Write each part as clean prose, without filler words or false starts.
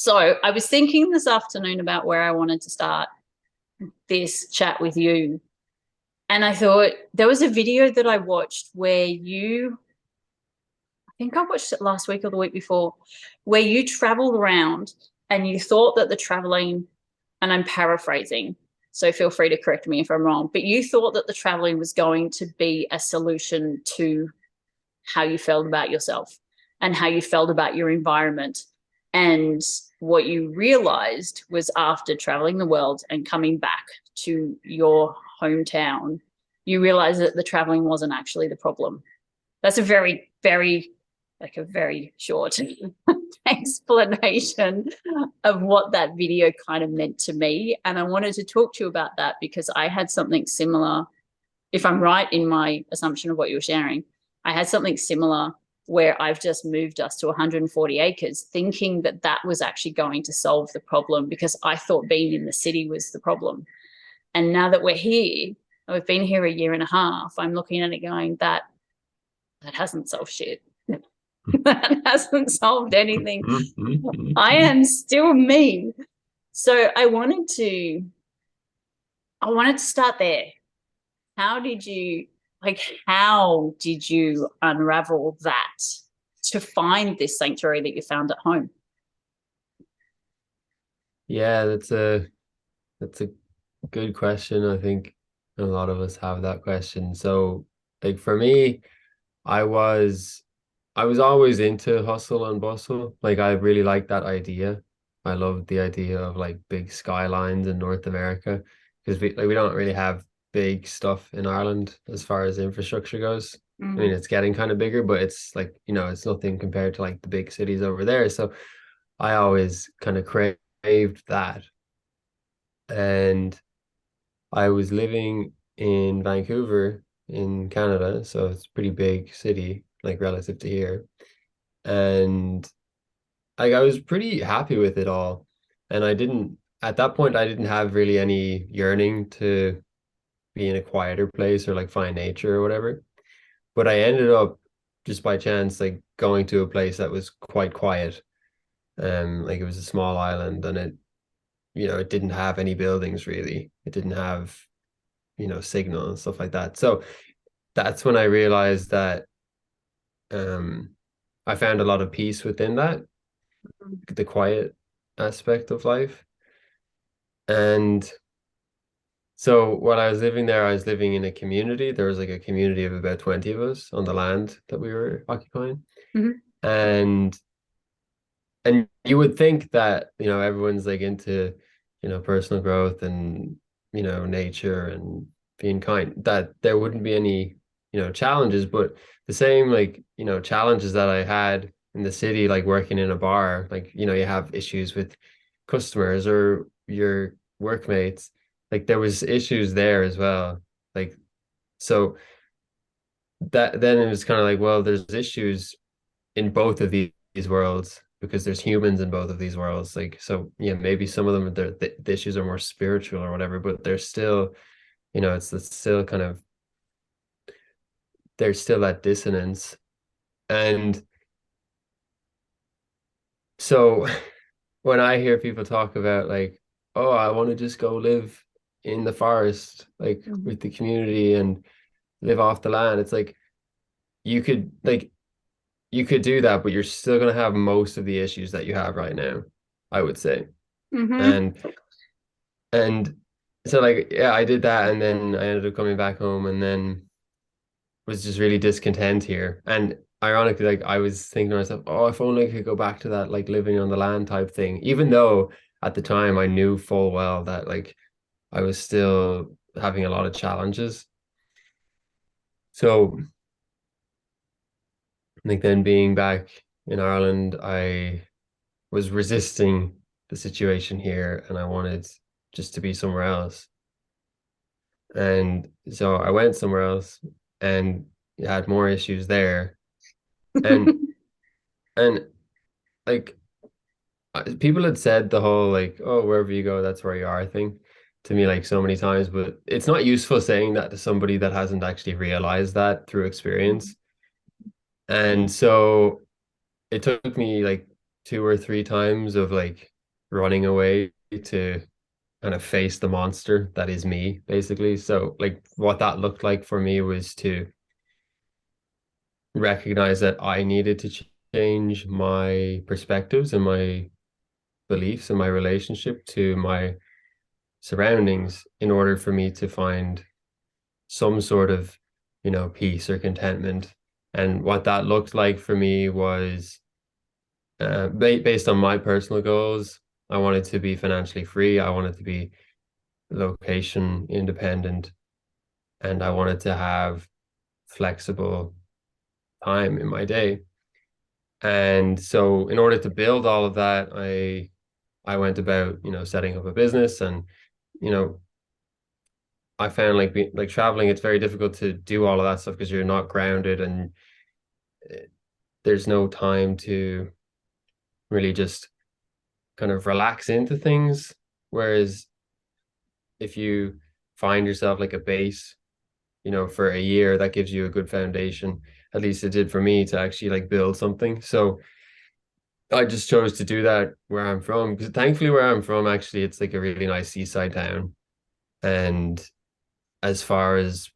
So I was thinking this afternoon about where I wanted to start this chat with you. And I thought there was a video that I watched where I think I watched it last week or the week before, where you traveled around and you thought that the traveling, and I'm paraphrasing, so feel free to correct me if I'm wrong, but you thought that the traveling was going to be a solution to how you felt about yourself and how you felt about your environment. And what you realized was after traveling the world and coming back to your hometown, you realized that the traveling wasn't actually the problem. That's a very, very, like a very short explanation of what that video kind of meant to me. And I wanted to talk to you about that because I had something similar. If I'm right in my assumption of what you were sharing, I had something similar where I've just moved us to 140 acres thinking that that was actually going to solve the problem because I thought being in the city was the problem. And now that we're here, we've been here a year and a half, I'm looking at it going, that hasn't solved shit. That hasn't solved anything. I am still me. So I wanted to start there. How did you how did you unravel that to find this sanctuary that you found at home? Yeah, that's a good question. I think a lot of us have that question. So, like for me, I was I was always into hustle and bustle. Like I really liked that idea. I loved the idea of like big skylines in North America because we don't really have big stuff in Ireland as far as infrastructure goes. I mean, Mm. it's getting kind of bigger, but it's like, it's nothing compared to like the big cities over there. So I always kind of craved that. And I was living in Vancouver in Canada, so it's a pretty big city, like relative to here. And like I was pretty happy with it all. And at that point, I didn't have really any yearning to be in a quieter place or like find nature or whatever. But I ended up just by chance like going to a place that was quite quiet. Like it was a small island and it didn't have any buildings really. It didn't have signal and stuff like that. So that's when I realized that um I found a lot of peace within that, the quiet aspect of life. And so while I was living there, I was living in a community. There was like a community of about 20 of us on the land that we were occupying. Mm-hmm. And and you would think that, everyone's like into, personal growth and, nature and being kind, that there wouldn't be any, challenges, but the same like, challenges that I had in the city, like working in a bar, like, you have issues with customers or your workmates, like there was issues there as well. Like, so that then it was kind of like, well, there's issues in both of these worlds because there's humans in both of these worlds. Like, so yeah, maybe some of them the issues are more spiritual or whatever, but they're still, it's still kind of there's still that dissonance. And so when I hear people talk about like, oh, I want to just go live in the forest, like Mm-hmm. with the community and live off the land, it's like you could do that, but you're still gonna have most of the issues that you have right now, I would say. Mm-hmm. And and so like yeah, I did that and then I ended up coming back home and then was just really discontent here. And ironically, like I was thinking to myself, oh, if only I could go back to that like living on the land type thing, even though at the time I knew full well that like I was still having a lot of challenges. So like then being back in Ireland, I was resisting the situation here and I wanted just to be somewhere else. And so I went somewhere else and had more issues there. And and like people had said the whole like, oh, wherever you go, that's where you are thing to me like so many times, but it's not useful saying that to somebody that hasn't actually realized that through experience. And so it took me like two or three times of like running away to kind of face the monster that is me, basically. So like what that looked like for me was to recognize that I needed to change my perspectives and my beliefs and my relationship to my surroundings in order for me to find some sort of, peace or contentment. And what that looked like for me was based on my personal goals. I wanted to be financially free. I wanted to be location independent, and I wanted to have flexible time in my day. And so in order to build all of that, I went about, setting up a business, and, you know, I found like traveling, it's very difficult to do all of that stuff because you're not grounded, and eh, there's no time to really just kind of relax into things. Whereas if you find yourself like a base, for a year, that gives you a good foundation. At least it did for me to actually like build something. So I just chose to do that where I'm from, because thankfully where I'm from, actually, it's like a really nice seaside town. And as far as,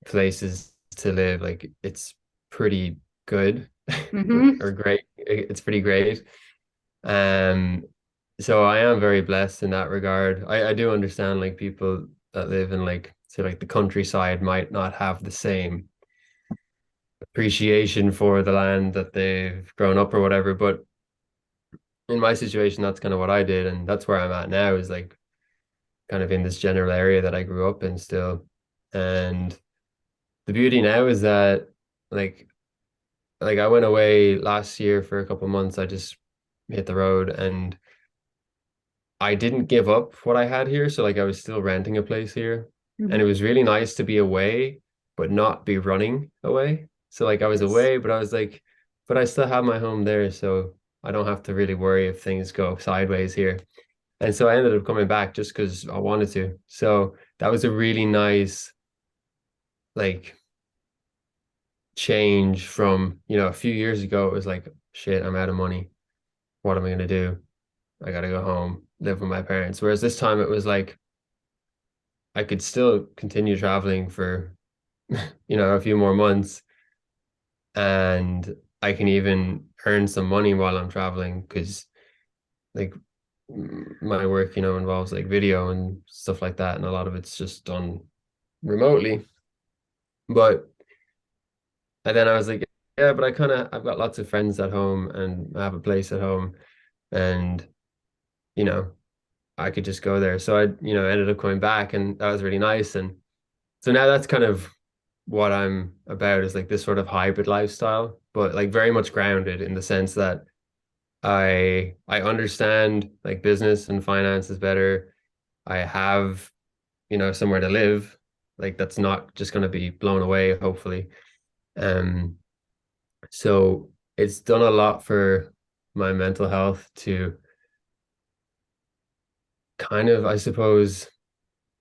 places to live, like it's pretty good Mm-hmm. or great. It's pretty great. Um, so I am very blessed in that regard. I do understand like people that live in like say like the countryside might not have the same appreciation for the land that they've grown up or whatever. But in my situation, that's kind of what I did, and that's where I'm at now, is like kind of in this general area that I grew up in still. And the beauty now is that like I went away last year for a couple of months. I just hit the road, and I didn't give up what I had here. So like I was still renting a place here, and Mm-hmm. it was really nice to be away, but not be running away. So like I was Yes. away, but I was like, but I still have my home there, so I don't have to really worry if things go sideways here. And so I ended up coming back just because I wanted to. So that was a really nice like change from, a few years ago. It was like, shit, I'm out of money. What am I gonna do? I gotta go home, live with my parents. Whereas this time it was like I could still continue traveling for, a few more months, and I can even earn some money while I'm traveling because like my work, involves like video and stuff like that, and a lot of it's just done remotely. But and then I was like, yeah, but I've got lots of friends at home, and I have a place at home, and you know, I could just go there. So I, ended up coming back, and that was really nice. And so now that's kind of what I'm about, is like this sort of hybrid lifestyle, but like very much grounded in the sense that I understand like business and finance is better. I have, somewhere to live, like that's not just going to be blown away, hopefully. Um, so it's done a lot for my mental health to kind of, I suppose,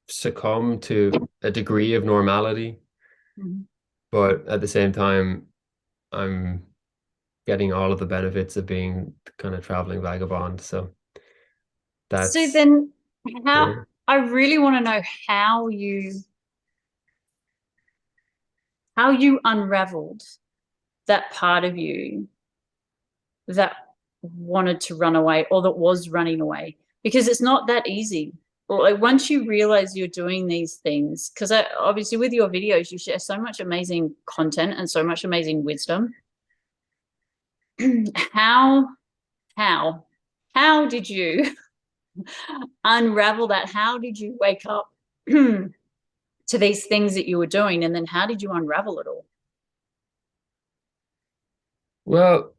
succumb to a degree of normality, Mhm. but at the same time, I'm getting all of the benefits of being kind of traveling vagabond. So So that's then how yeah. I really want to know how you unraveled that part of you that wanted to run away or that was running away, because it's not that easy. Or like once you realize you're doing these things, because obviously with your videos you share so much amazing content and so much amazing wisdom. how how how did you unravel that? How did you wake up to these things that you were doing, and then how did you unravel it all? Well,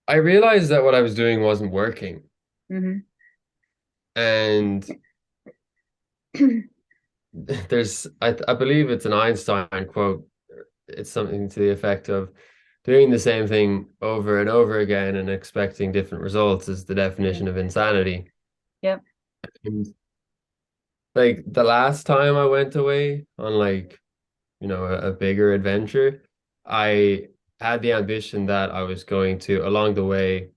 I realized that what I was doing wasn't working. Mm-hmm. And I believe it's an Einstein quote. It's something to the effect of doing the same thing over and over again and expecting different results is the Yeah. definition of insanity. Yep. And like the last time I went away on like, a bigger adventure, I had the ambition that I was going to, along the way,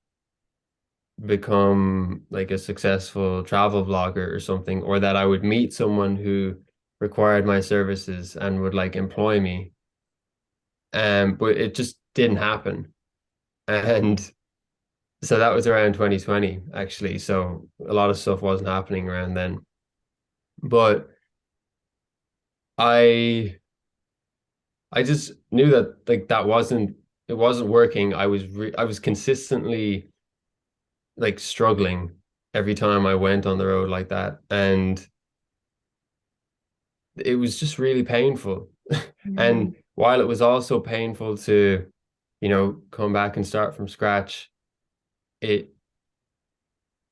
become like a successful travel vlogger or something, or that I would meet someone who required my services and would like employ me. But it just didn't happen. And so that was around 2020, actually. So a lot of stuff wasn't happening around then. But I I just knew that like that wasn't it wasn't working. I was consistently like struggling every time I went on the road like that. And it was just really painful. Mm. And while it was also painful to, come back and start from scratch, it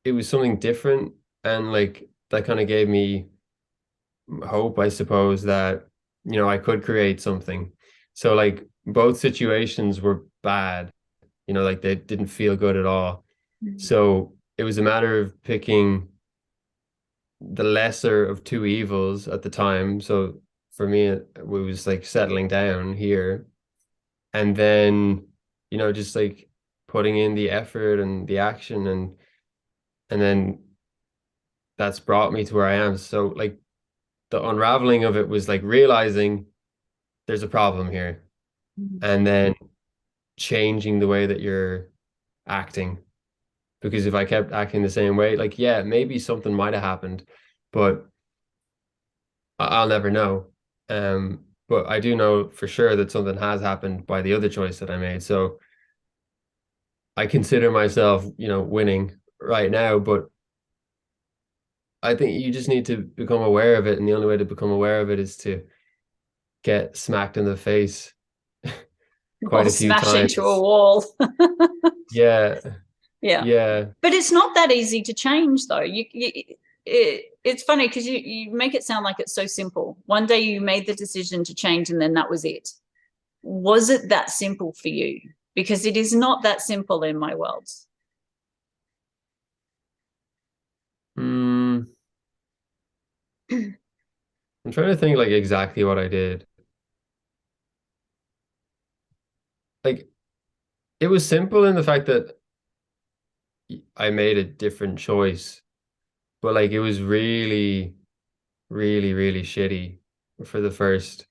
it was something different, and like that kind of gave me hope, I suppose, that I could create something. So like both situations were bad, like they didn't feel good at all. Mm. So it was a matter of picking the lesser of two evils at the time. So for me, it was like settling down here, and then, just like putting in the effort and the action, and then that's brought me to where I am. So like the unraveling of it was like realizing there's a problem here, Mm. and then changing the way that you're acting. Because if I kept acting the same way, like, yeah, maybe something might have happened, but I'll never know. But I do know for sure that something has happened by the other choice that I made. So I consider myself, winning right now, but I think you just need to become aware of it. And the only way to become aware of it is to get smacked in the face quite Or a few smash into a times. wall. Yeah, Yeah. yeah. But it's not that easy to change, though. It's funny because you make it sound like it's so simple. One day you made the decision to change and then that was it. Was it that simple for you? Because it is not that simple in my world. Hmm. I'm trying to think like exactly what I did. Like it was simple in the fact that I made a different choice, but like it was really, really, really shitty for the first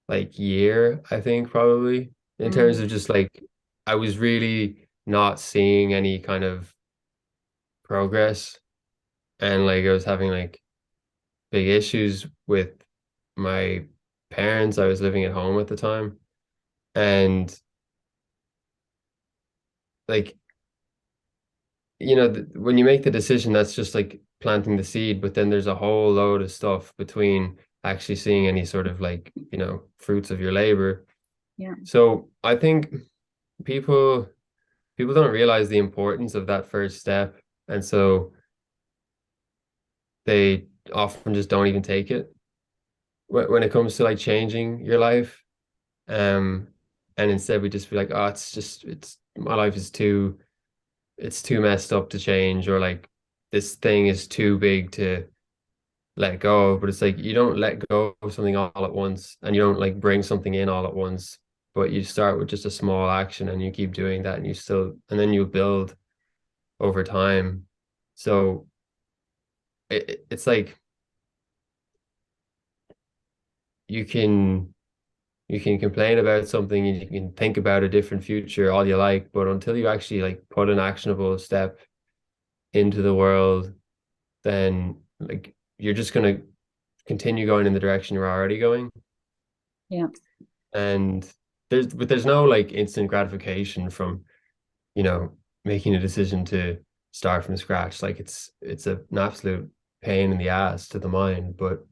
like year, I think probably, in terms Mm. of just like I was really not seeing any kind of progress, and like I was having like big issues with my parents. I was living at home at the time, and like when you make the decision, that's just like planting the seed, but then there's a whole load of stuff between actually seeing any sort of like, fruits of your labor. Yeah. So I think people people don't realize the importance of that first step, and so they often just don't even take it when it comes to like changing your life. Um, and instead we just be like, oh, it's my life is too it's too messed up to change, or like this thing is too big to let go of. But it's like you don't let go of something all at once, and you don't like bring something in all at once, but you start with just a small action and you keep doing that, and then you build over time. So it's like you can you can complain about something and you can think about a different future all you like, but until you actually like put an actionable step into the world, then like you're just gonna continue going in the direction you're already going. Yeah. And there's no like instant gratification from, you know, making a decision to start from scratch. Like an absolute pain in the ass to the mind, but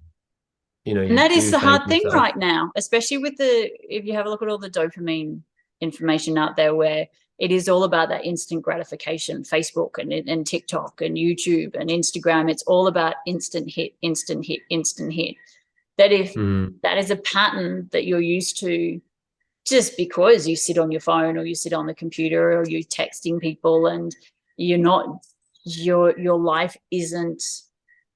And you that is do the thank hard thing yourself. right now, especially with if you have a look at all the dopamine information out there where it is all about that instant gratification. Facebook and TikTok and YouTube and Instagram, it's all about instant hit, instant hit, instant hit. That if Mm, that is a pattern that you're used to just because you sit on your phone or you sit on the computer or you're texting people and you're not your life isn't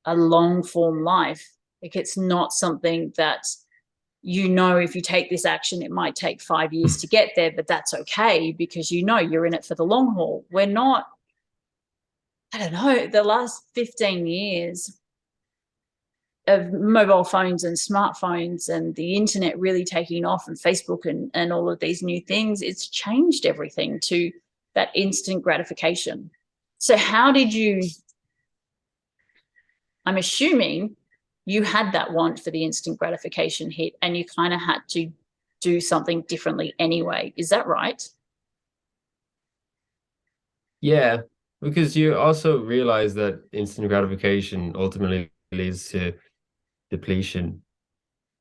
a long form life. Like it's not something that you know, if you take this action, it might take 5 years to get there, but that's okay because you know you're in it for the long haul. We're not, I don't know, the last 15 years of mobile phones and smartphones and the internet really taking off, and Facebook and all of these new things, it's changed everything to that instant gratification. So how did you, I'm assuming you had that want for the instant gratification hit and you kind of had to do something differently anyway. Is that right? Yeah, because you also realize that instant gratification ultimately leads to depletion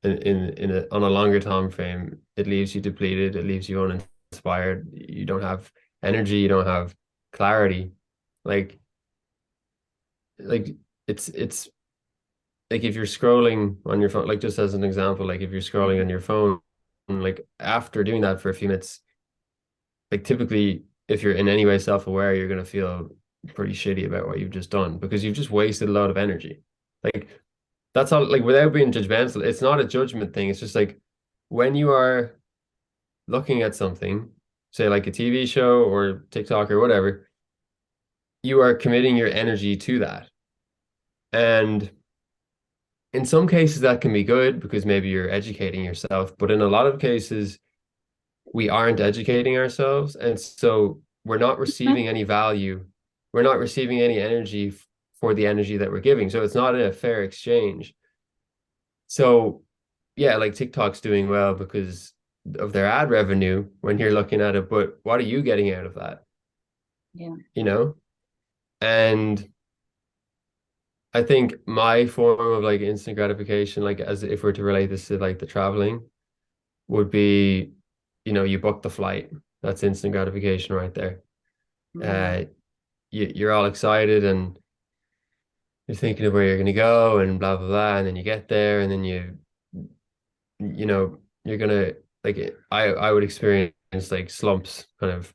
on a longer time frame. It leaves you depleted, it leaves you uninspired, you don't have energy, you don't have clarity. Like like it's like if you're scrolling on your phone, like just as an example, like if you're scrolling on your phone, like after doing that for a few minutes, like typically if you're in any way self-aware, you're gonna feel pretty shitty about what you've just done because you've just wasted a lot of energy. Like that's all, like without being judgmental, it's not a judgment thing. It's just like when you are looking at something, say like a TV show or TikTok or whatever, you are committing your energy to that. And in some cases that can be good because maybe you're educating yourself, but in a lot of cases we aren't educating ourselves, and so we're not receiving any value. We're not receiving any energy for the energy that we're giving. So it's not a fair exchange. So yeah, like TikTok's doing well because of their ad revenue when you're looking at it, but what are you getting out of that? Yeah. You know? And I think my form of like instant gratification, like as if we're to relate this to like the traveling, would be, you book the flight. That's instant gratification right there. Mm. Uh, you're all excited and you're thinking of where you're going to go and blah blah blah, and then you get there and then you're gonna like I would experience like slumps kind of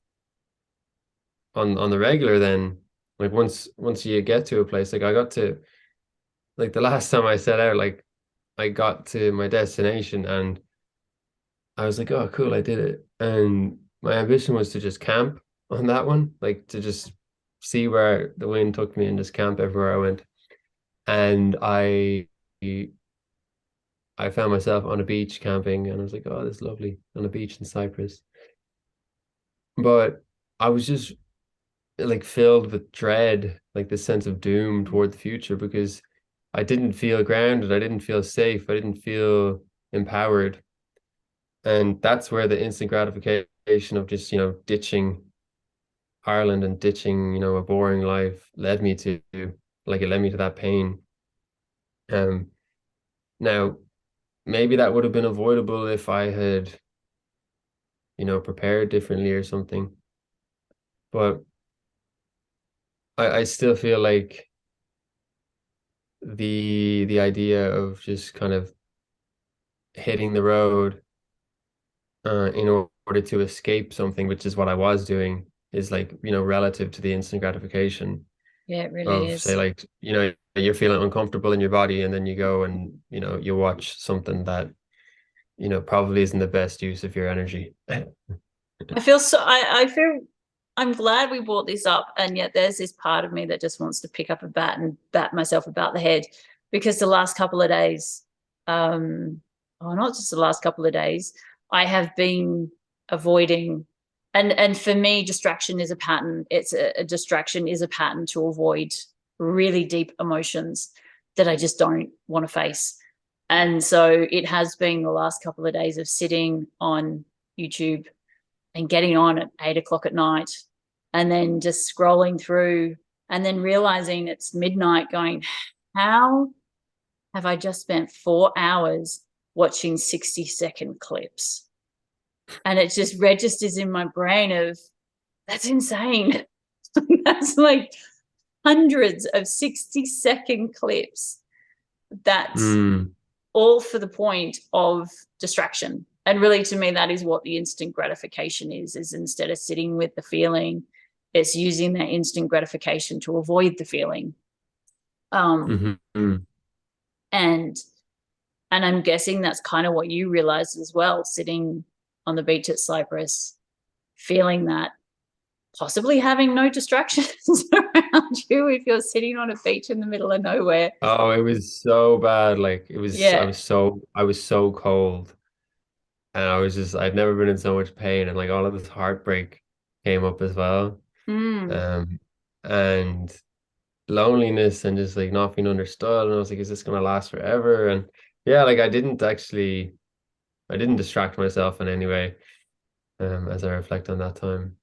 on the regular. Then like once you get to a place, like I got to, like the last time I set out, like I got to my destination and I was like, oh cool, I did it. And my ambition was to just camp on that one, like to just see where the wind took me and just camp everywhere I went. And I found myself on a beach camping and I was like, oh, this is lovely on a beach in Cyprus. But I was just like filled with dread, like this sense of doom toward the future because I didn't feel grounded, I didn't feel safe, I didn't feel empowered. And that's where the instant gratification of just, ditching Ireland and ditching, a boring life led me to, like it led me to that pain. Um, Now maybe that would have been avoidable if I had, prepared differently or something. But I still feel like the idea of just kind of hitting the road in order to escape something, which is what I was doing, is like, relative to the instant gratification Yeah, it really of say is. like, you're feeling uncomfortable in your body and then you go and, you watch something that, probably isn't the best use of your energy. I feel I'm glad we brought this up, and yet there's this part of me that just wants to pick up a bat and bat myself about the head because the last couple of days, not just the last couple of days, I have been avoiding, and for me, distraction is a pattern. It's a distraction is a pattern to avoid really deep emotions that I just don't want to face. And so it has been the last couple of days of sitting on YouTube and getting on at 8 o'clock at night and then just scrolling through and then realizing it's midnight going, how have I just spent 4 hours watching 60-second clips? And it just registers in my brain of, that's insane. That's like hundreds of 60-second clips. That's Mm, all for the point of distraction. And really, to me, that is what the instant gratification is instead of sitting with the feeling, it's using that instant gratification to avoid the feeling. mm-hmm, mm. And And I'm guessing that's kind of what you realized as well, sitting on the beach at Cyprus, feeling that, possibly having no distractions around you if you're sitting on a beach in the middle of nowhere. Oh, it was so bad. Like it was, Yeah. I was so cold, and I'd never been in so much pain, and like all of this heartbreak came up as well. Mm. Um, and loneliness and just like not being understood. And I was like, is this gonna last forever? And yeah, like I didn't distract myself in any way, as I reflect on that time.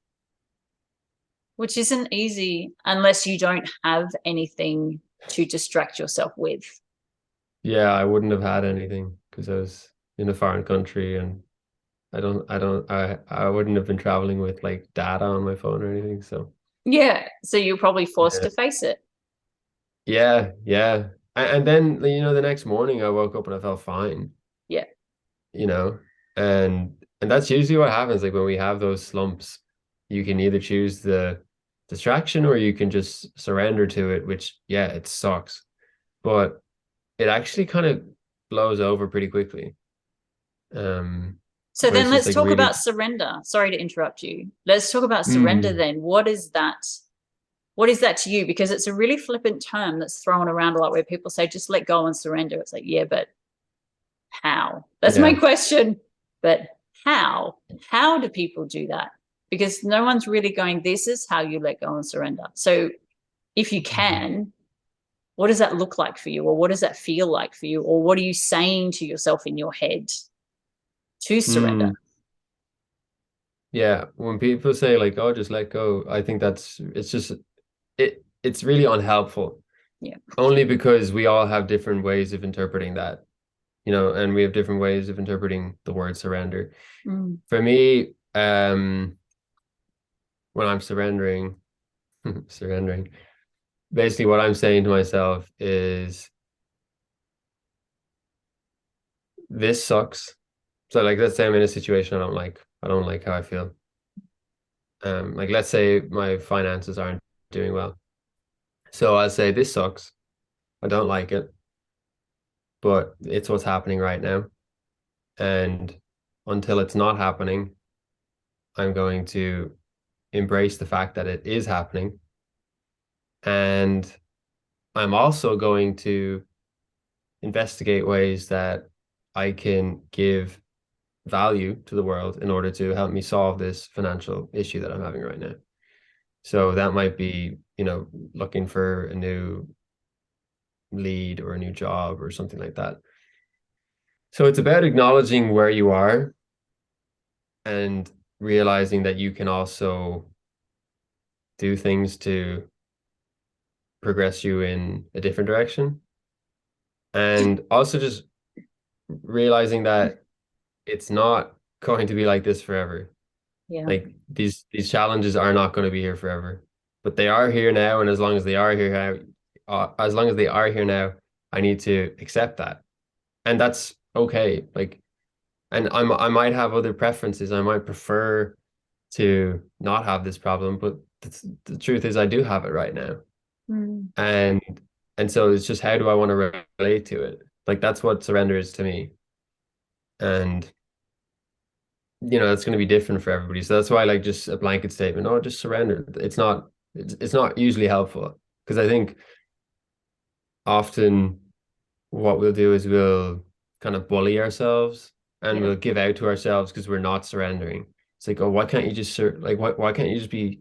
Which isn't easy unless you don't have anything to distract yourself with. Yeah, I wouldn't have had anything because I was in a foreign country, and I wouldn't have been traveling with like data on my phone or anything. So Yeah. So you're probably forced yeah, to face it. yeah. And then, you know, the next morning I woke up and I felt fine, Yeah. you know, and that's usually what happens. Like when we have those slumps, you can either choose the distraction or you can just surrender to it, which yeah, it sucks, but it actually kind of blows over pretty quickly. So Where then it's just let's like talk really, about surrender. Sorry to interrupt you. Let's talk about surrender mm, then. What is that? What is that to you? Because it's a really flippant term that's thrown around a lot where people say, just let go and surrender. It's like, yeah, but how? That's my yeah. question. But how? How do people do that? Because no one's really going, this is how you let go and surrender. So if you can, what does that look like for you? Or what does that feel like for you? Or what are you saying to yourself in your head to surrender? Mm, yeah. When people say like, oh, just let go, I think it's really unhelpful. Yeah. Only because we all have different ways of interpreting that, you know, and we have different ways of interpreting the word surrender. Mm. For me, when I'm surrendering, surrendering, basically what I'm saying to myself is this sucks. So like let's say I'm in a situation I don't like how I feel. Like let's say my finances aren't doing well. So I'll say this sucks. I don't like it, but it's what's happening right now. And until it's not happening, I'm going to embrace the fact that it is happening. And I'm also going to investigate ways that I can give value to the world in order to help me solve this financial issue that I'm having right now. So that might be, you know, looking for a new lead or a new job or something like that. So it's about acknowledging where you are and realizing that you can also do things to progress you in a different direction. And also just realizing that it's not going to be like this forever. Yeah. Like these challenges are not going to be here forever, but they are here now. And as long as they are here now, as long as they are here now, I need to accept that, and that's okay. Like, and I might have other preferences. I might prefer to not have this problem, but the truth is I do have it right now. Mm. And so it's just how do I want to relate to it? Like that's what surrender is to me. And you know, it's going to be different for everybody. So that's why like just a blanket statement, oh, just surrender. It's not usually helpful because I think often what we'll do is we'll kind of bully ourselves and Yeah. we'll give out to ourselves because we're not surrendering. It's like, oh, why can't you just like why can't you just be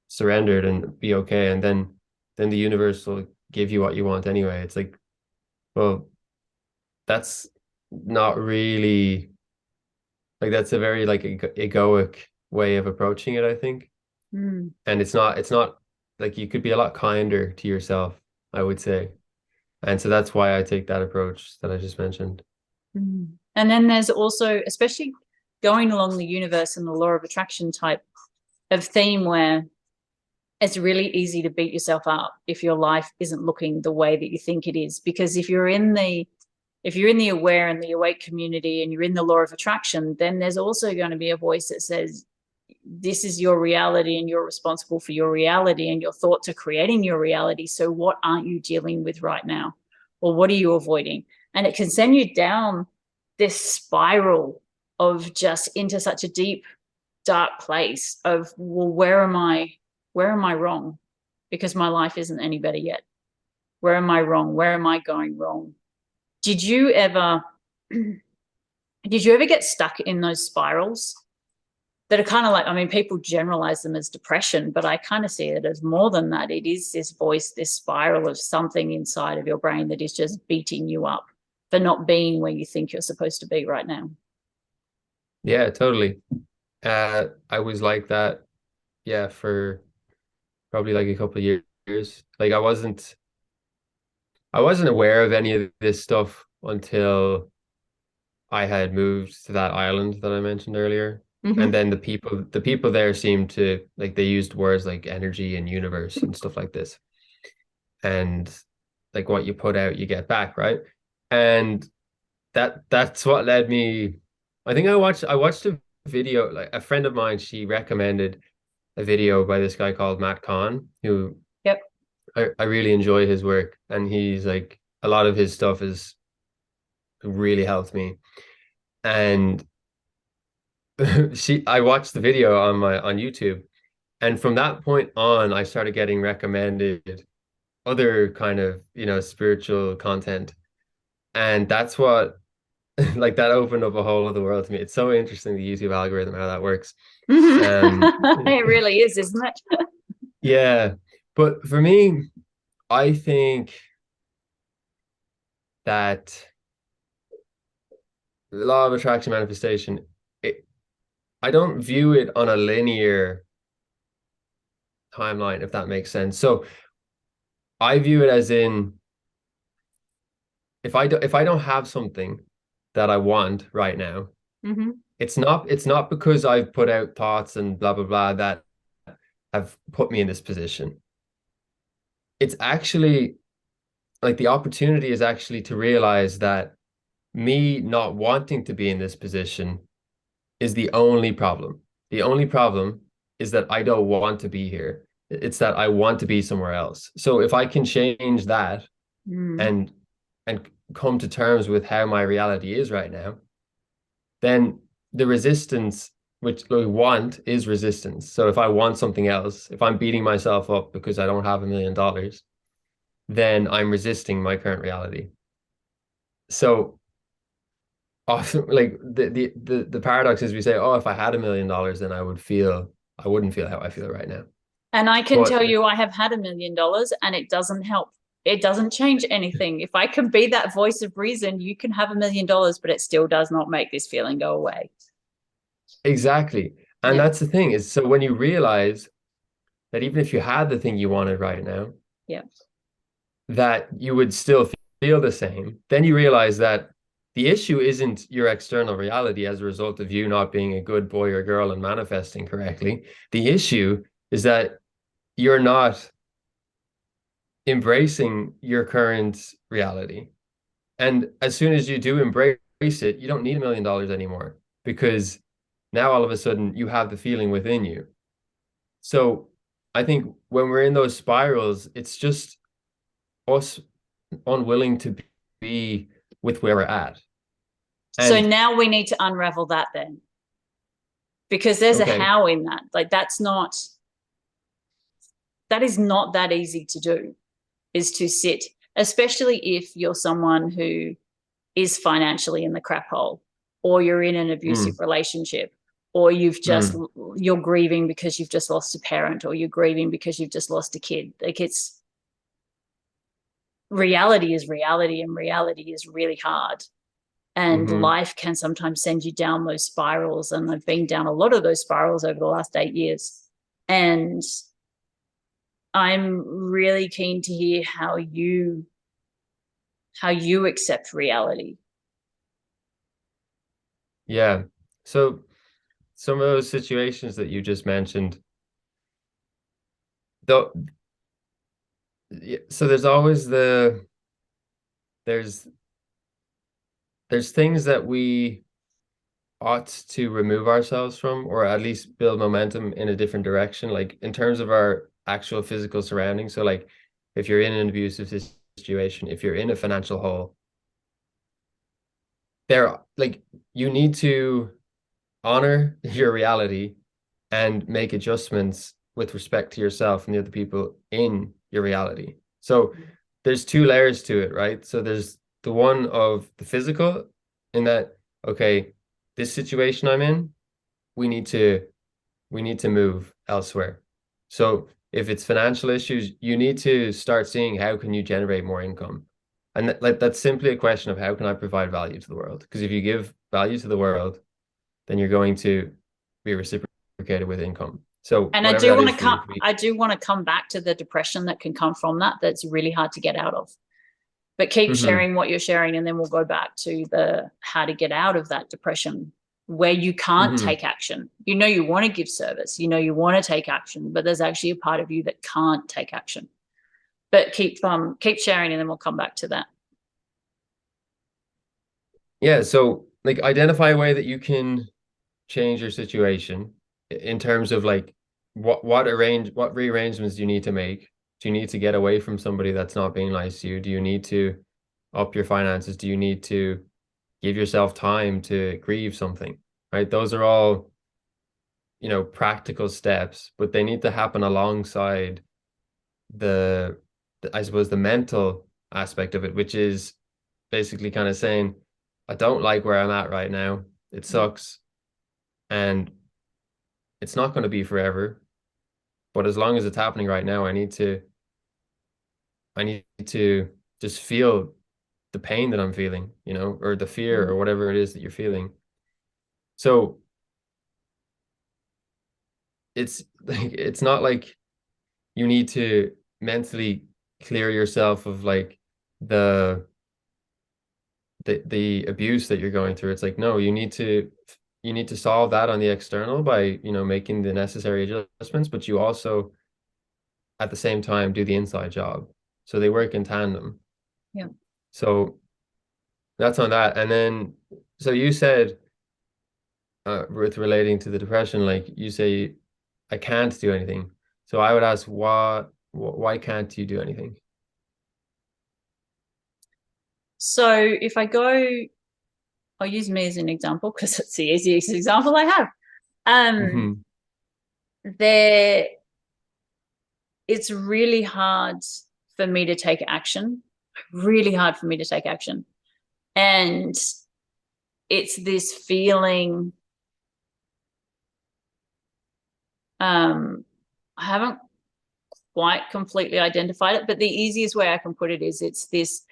surrendered and be okay? And then the universe will give you what you want anyway. It's like, well, that's not really like that's a very like egoic way of approaching it, I think. Mm. And it's not like you could be a lot kinder to yourself, I would say. And so that's why I take that approach that I just mentioned. Mm. And then there's also, especially going along the universe and the law of attraction type of theme, where it's really easy to beat yourself up if your life isn't looking the way that you think it is. Because if you're in the aware and the awake community and you're in the law of attraction, then there's also going to be a voice that says, this is your reality and you're responsible for your reality and your thoughts are creating your reality. So what aren't you dealing with right now? Or what are you avoiding? And it can send you down this spiral of just into such a deep, dark place of, well, where am I wrong? Because my life isn't any better yet. Where am I wrong? Where am I going wrong? Did you ever did you ever get stuck in those spirals that are kind of like, I mean, people generalize them as depression, but I kind of see it as more than that. It is this voice, this spiral of something inside of your brain that is just beating you up for not being where you think you're supposed to be right now. Yeah, totally. I was like that, yeah, for probably like a couple of years. Like I wasn't aware of any of this stuff until I had moved to that island that I mentioned earlier. And Mm-hmm. then the people there seemed to like they used words like energy and universe and stuff like this. And like what you put out, you get back, right? And that's what led me. I think I watched a video, like a friend of mine, she recommended a video by this guy called Matt Kahn, who Yep. I really enjoy his work. And he's like a lot of his stuff is really helped me. And I watched the video on YouTube, and from that point on, I started getting recommended other kind of, spiritual content. And that's what like that opened up a whole other world to me. It's so interesting, the YouTube algorithm, how that works. Um It really is, isn't it? yeah. But for me, I think that the law of attraction manifestation, it, I don't view it on a linear timeline, if that makes sense. So I view it as in, if I don't have something that I want right now, Mm-hmm. it's not because I've put out thoughts and blah blah blah that have put me in this position. It's actually like the opportunity is actually to realize that me not wanting to be in this position is the only problem. The only problem is that I don't want to be here. It's that I want to be somewhere else. So if I can change that Mm. and and come to terms with how my reality is right now, then the resistance, which we want, is resistance. So if I want something else, if I'm beating myself up because I don't have $1 million, then I'm resisting my current reality. So often, like the paradox is we say, oh, if I had $1 million, then I wouldn't feel how I feel right now. And I can But tell you, I have had $1 million and it doesn't help. It doesn't change anything. If I can be that voice of reason, you can have $1 million, but it still does not make this feeling go away. exactly. And Yeah. that's the thing is, so when you realize that even if you had the thing you wanted right now, Yeah. that you would still feel the same, then you realize that the issue isn't your external reality as a result of you not being a good boy or girl and manifesting correctly. The issue is that you're not embracing your current reality. And as soon as you do embrace it, you don't need $1 million anymore, because now all of a sudden you have the feeling within you. So I think when we're in those spirals, it's just us unwilling to be with where we're at. So And now we need to unravel that then, because there's a okay, how in that. Like that is not that easy to do, is to sit, especially if you're someone who is financially in the crap hole, or you're in an abusive mm, relationship, or mm, you're grieving because you've just lost a parent, or you're grieving because you've just lost a kid. Like, it's reality is reality, and reality is really hard. And mm-hmm. life can sometimes send you down those spirals. And I've been down a lot of those spirals over the last 8 years. And I'm really keen to hear how you accept reality. Yeah. So some of those situations that you just mentioned, though, yeah, so there's there's things that we ought to remove ourselves from, or at least build momentum in a different direction, like in terms of our actual physical surroundings. So like if you're in an abusive situation, if you're in a financial hole, they're like, you need to honor your reality and make adjustments with respect to yourself and the other people in your reality. So there's two layers to it, right? So there's the one of the physical, in that, okay, this situation I'm in, we need to move elsewhere. So if it's financial issues, you need to start seeing how can you generate more income. And like that's simply a question of how can I provide value to the world? Because if you give value to the world, then you're going to be reciprocated with income. So And whatever that is for you, it could be. I do want to come back to the depression that can come from that. That's really hard to get out of. But keep Mhm, sharing what you're sharing, and then we'll go back to the how to get out of that depression where you can't mhm. take action. You know you want to give service, you know you want to take action, but there's actually a part of you that can't take action. But keep sharing, and then we'll come back to that. Yeah, so like identify a way that you can change your situation in terms of like what rearrangements do you need to make? Do you need to get away from somebody that's not being nice to you? Do you need to up your finances? Do you need to give yourself time to grieve something? Right? Those are all, practical steps, but they need to happen alongside the, I suppose, the mental aspect of it, which is basically kind of saying, I don't like where I'm at right now. It sucks. And it's not going to be forever. But as long as it's happening right now, I need to just feel the pain that I'm feeling, or the fear or whatever it is that you're feeling. So it's like it's not like you need to mentally clear yourself of like the the abuse that you're going through. It's like, no, you need to solve that on the external by, making the necessary adjustments, but you also at the same time do the inside job. So they work in tandem. Yeah. So that's on that. And then, so you said, with relating to the depression, like you say, I can't do anything. So I would ask, why can't you do anything? So if I go, I'll use me as an example because it's the easiest example I have. Um, Hmm. there, it's really hard for me to take action. Really hard for me to take action, and it's this feeling. I haven't quite completely identified it, but the easiest way I can put it is it's this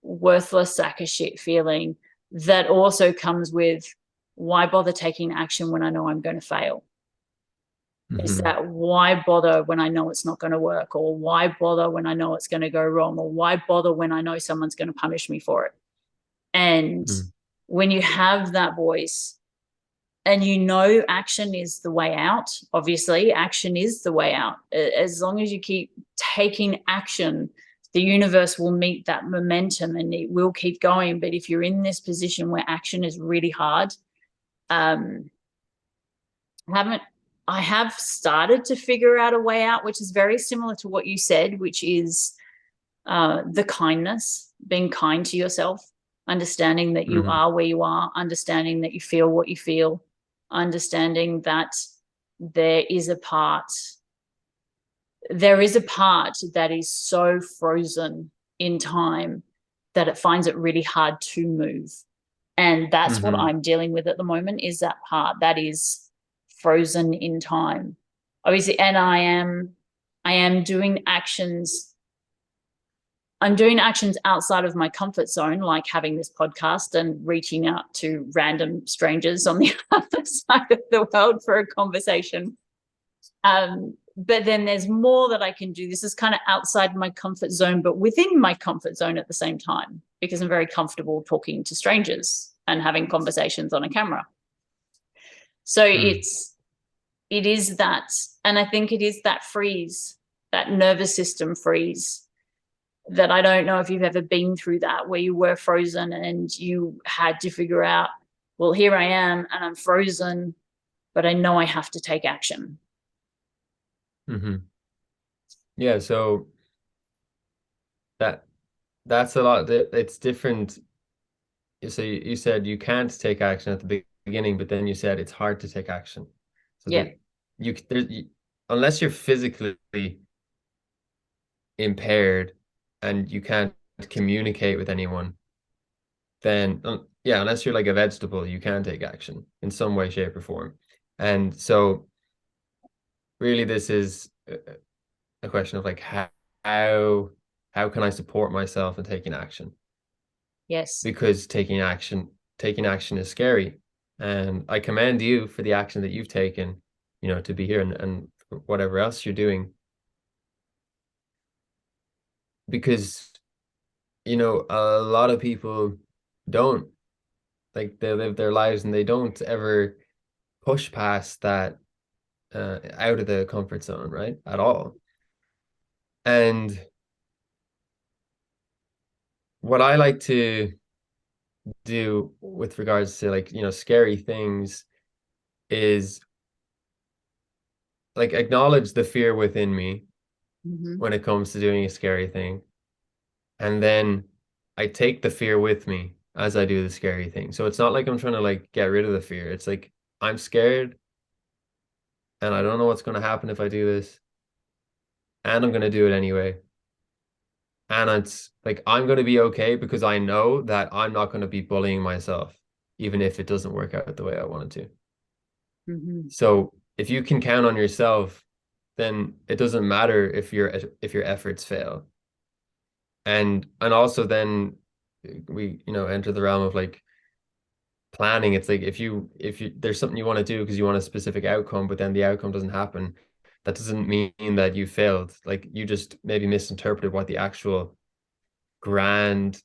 worthless sack of shit feeling that also comes with why bother taking action when I know I'm going to fail? Is Hmm. that why bother when I know it's not going to work, or why bother when I know it's going to go wrong, or why bother when I know someone's going to punish me for it? And Hmm. when you have that voice and you know action is the way out, obviously action is the way out. As long as you keep taking action, the universe will meet that momentum and it will keep going. But if you're in this position where action is really hard, um, haven't I have started to figure out a way out, which is very similar to what you said, which is the kindness, being kind to yourself, understanding that you Hmm. are where you are, understanding that you feel what you feel, understanding that there is a part, there is a part that is so frozen in time that it finds it really hard to move. And that's what Hmm. I'm dealing with at the moment, is that part that is frozen in time. Obviously, and I am doing actions, I'm doing actions outside of my comfort zone, like having this podcast and reaching out to random strangers on the other side of the world for a conversation. But then there's more that I can do. This is kind of outside my comfort zone, but within my comfort zone at the same time, because I'm very comfortable talking to strangers and having conversations on a camera. So Hmm. it is that, and I think it is that freeze, that nervous system freeze, that I don't know if you've ever been through that, where you were frozen and you had to figure out, well, here I am and I'm frozen, but I know I have to take action. Hmm. Yeah, so that that's a lot. It's different. so you said you can't take action at the beginning, but then you said it's hard to take action. So Yeah. that you, unless you're physically impaired and you can't communicate with anyone, then yeah, unless you're like a vegetable, you can take action in some way, shape, or form. And so really this is a question of like how how can I support myself in taking action? Yes. Because taking action is scary. And I commend you for the action that you've taken, to be here and whatever else you're doing. Because, a lot of people don't, like, they live their lives and they don't ever push past that out of the comfort zone, right? At all. And what I like to do with regards to, like, scary things is like acknowledge the fear within me Hmm. when it comes to doing a scary thing. And then I take the fear with me as I do the scary thing. So it's not like I'm trying to like get rid of the fear. It's like I'm scared and I don't know what's going to happen if I do this, and I'm going to do it anyway. And it's like I'm going to be okay because I know that I'm not going to be bullying myself, even if it doesn't work out the way I want it to. Hmm. So if you can count on yourself, then it doesn't matter if your efforts fail. And also then we enter the realm of like planning. It's like if you there's something you want to do because you want a specific outcome, but then the outcome doesn't happen, that doesn't mean that you failed. Like you just maybe misinterpreted what the actual grand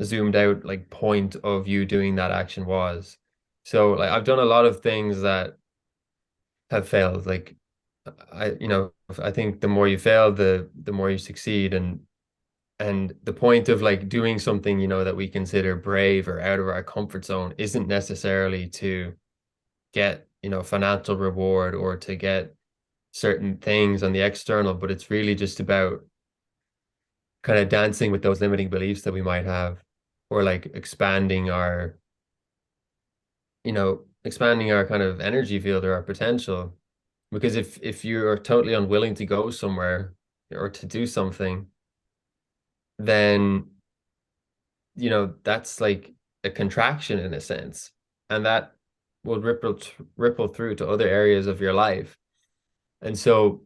zoomed out like point of you doing that action was. So like I've done a lot of things that have failed. Like I think the more you fail, the more you succeed. And the point of like doing something, that we consider brave or out of our comfort zone isn't necessarily to get, financial reward or to get certain things on the external, but it's really just about kind of dancing with those limiting beliefs that we might have, or like expanding our kind of energy field or our potential. Because if you are totally unwilling to go somewhere or to do something, then that's like a contraction in a sense, and that will ripple through to other areas of your life. And so,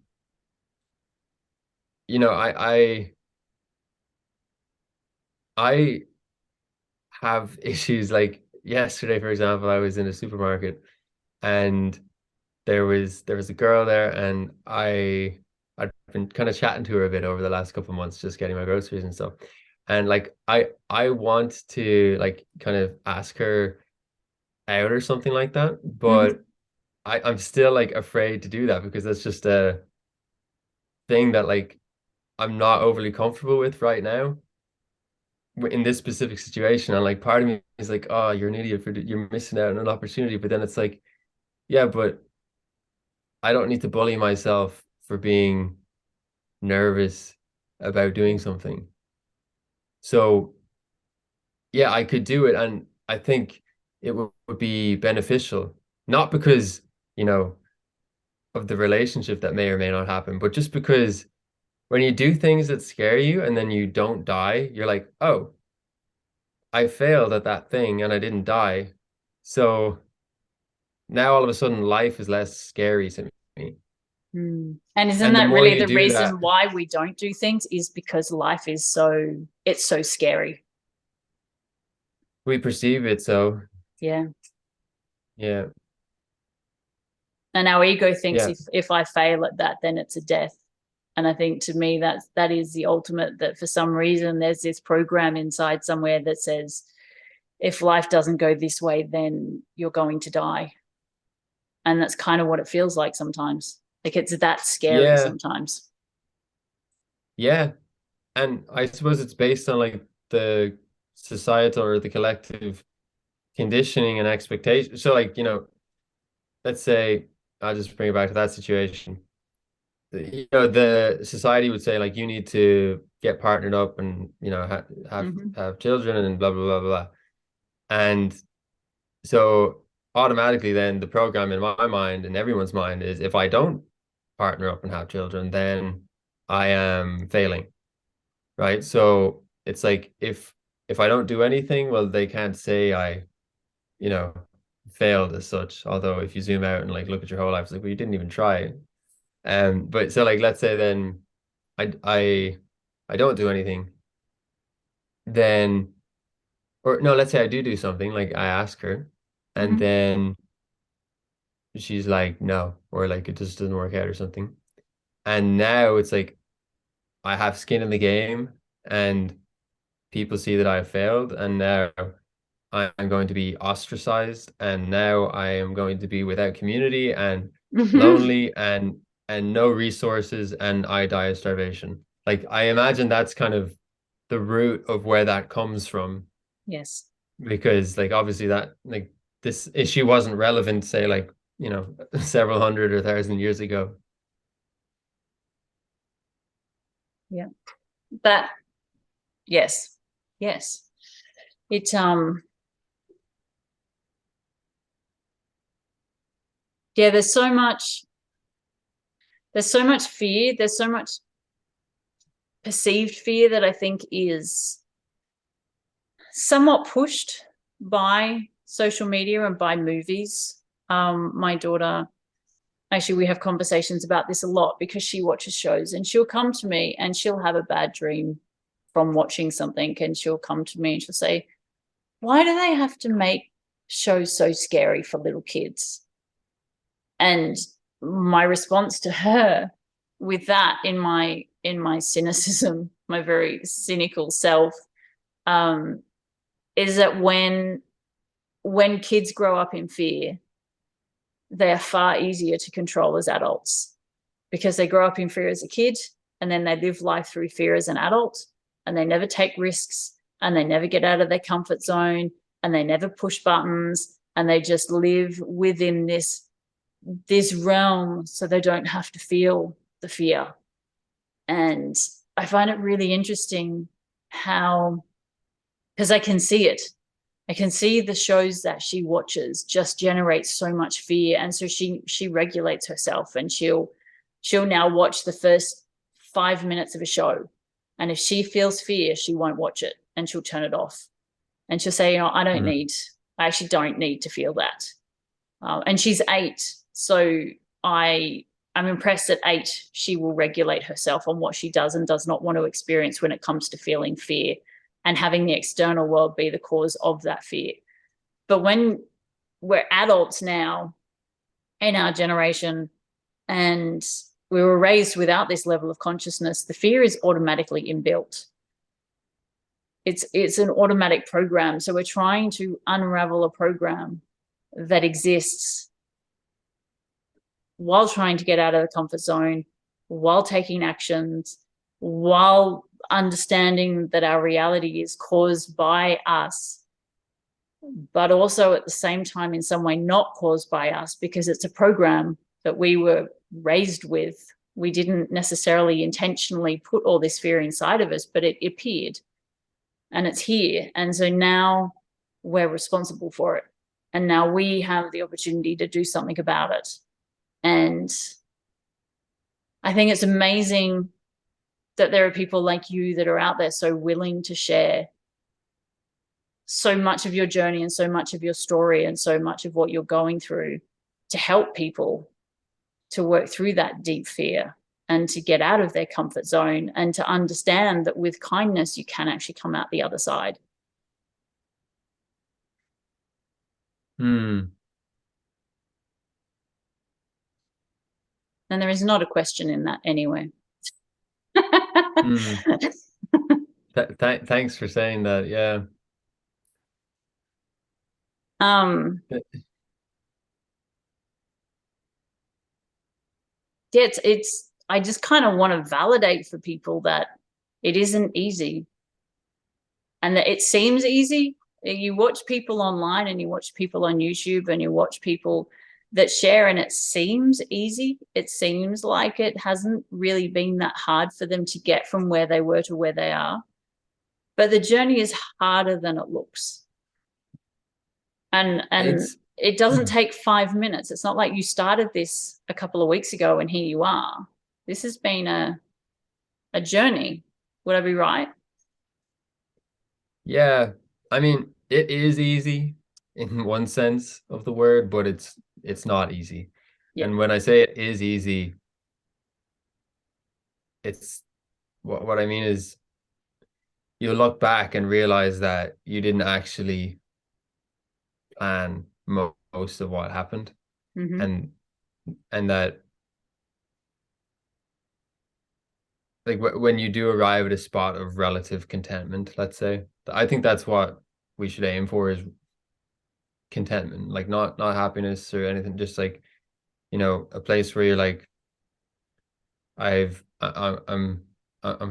I have issues. Like yesterday, for example, I was in a supermarket and there was a girl there, and I'd been kind of chatting to her a bit over the last couple of months, just getting my groceries and stuff. And like I want to like kind of ask her out or something like that, Hmm. but I'm still like afraid to do that because that's just a thing that like I'm not overly comfortable with right now in this specific situation. And like part of me is like, oh, you're an idiot you're missing out on an opportunity. But then it's like, yeah, but I don't need to bully myself for being nervous about doing something. So yeah, I could do it, and I think it would be beneficial, not because, you know, of the relationship that may or may not happen, but just because when you do things that scare you and then you don't die, you're like, oh, I failed at that thing and I didn't die. So now all of a sudden life is less scary to me. Mm. And isn't And the that more really you the do that, reason why we don't do things is because life is it's so scary. we perceive it. So Yeah. yeah, And our ego thinks yeah, if I fail at that, then it's a death. And I think to me that is the ultimate, that for some reason there's this program inside somewhere that says if life doesn't go this way, then you're going to die. And that's kind of what it feels like sometimes. Like it's that scary yeah, sometimes. yeah. And I suppose it's based on like the societal or the collective conditioning and expectation. So like, let's say I'll just bring it back to that situation. The society would say like you need to get partnered up and have Hmm. have children and blah blah blah blah. And so automatically then the program in my mind and everyone's mind is if I don't partner up and have children, then I am failing, right? So it's like if I don't do anything, well, they can't say I, you know, failed as such. Although if you zoom out and like look at your whole life, it's like, well, you didn't even try. But so like let's say then I don't do anything, then or no, let's say I do something, like I ask her, and Mhm. then she's like no, or like it just doesn't work out or something. And now it's like I have skin in the game and people see that I have failed, and now I'm going to be ostracized, and now I am going to be without community and lonely and no resources, and I die of starvation. Like I imagine that's kind of the root of where that comes from, Yes. because like obviously that like this issue wasn't relevant, say like, several hundred or thousand years ago. Yeah. That, yes. Yes. It, yeah, there's so much fear. There's so much perceived fear that I think is somewhat pushed by social media and by movies. My daughter, actually, we have conversations about this a lot because she watches shows and she'll come to me and she'll have a bad dream from watching something, and she'll come to me and she'll say, why do they have to make shows so scary for little kids? And my response to her with that in my cynicism, my very cynical self, um, is that when kids grow up in fear, they are far easier to control as adults because they grow up in fear as a kid and then they live life through fear as an adult, and they never take risks and they never get out of their comfort zone and they never push buttons, and they just live within this realm so they don't have to feel the fear. And I find it really interesting how, because I can see it. I can see the shows that she watches just generate so much fear, and so she regulates herself, and she'll now watch the first 5 minutes of a show, and if she feels fear, she won't watch it and she'll turn it off, and she'll say, Mm. I actually don't need to feel that. And she's 8, so I'm impressed at 8 she will regulate herself on what she does and does not want to experience when it comes to feeling fear and having the external world be the cause of that fear. But when we're adults now in our generation and we were raised without this level of consciousness, the fear is automatically inbuilt. It's an automatic program. So we're trying to unravel a program that exists while trying to get out of the comfort zone, while taking actions, while understanding that our reality is caused by us, but also at the same time, in some way, not caused by us because it's a program that we were raised with. We didn't necessarily intentionally put all this fear inside of us, but it appeared and it's here. And so now we're responsible for it. And now we have the opportunity to do something about it. And I think it's amazing that there are people like you that are out there so willing to share so much of your journey and so much of your story and so much of what you're going through to help people to work through that deep fear and to get out of their comfort zone and to understand that with kindness, you can actually come out the other side. Hmm. And there is not a question in that anyway. Hmm. Thanks for saying that. Yeah. um, yeah, I just kind of want to validate for people that it isn't easy and that it seems easy. You watch people online and you watch people on YouTube and you watch people that share, and it seems easy. It seems like it hasn't really been that hard for them to get from where they were to where they are. But the journey is harder than it looks. And It's it doesn't take 5 minutes. It's not like you started this a couple of weeks ago and here you are. This has been a journey. Would I be right? yeah, I mean, it is easy in one sense of the word, but it's not easy. Yeah. And when I say it is easy, it's what I mean is you look back and realize that you didn't actually plan most of what happened, Mm-hmm. and that like when you do arrive at a spot of relative contentment, let's say, I think that's what we should aim for is contentment, like not happiness or anything, just like, a place where you're like, I'm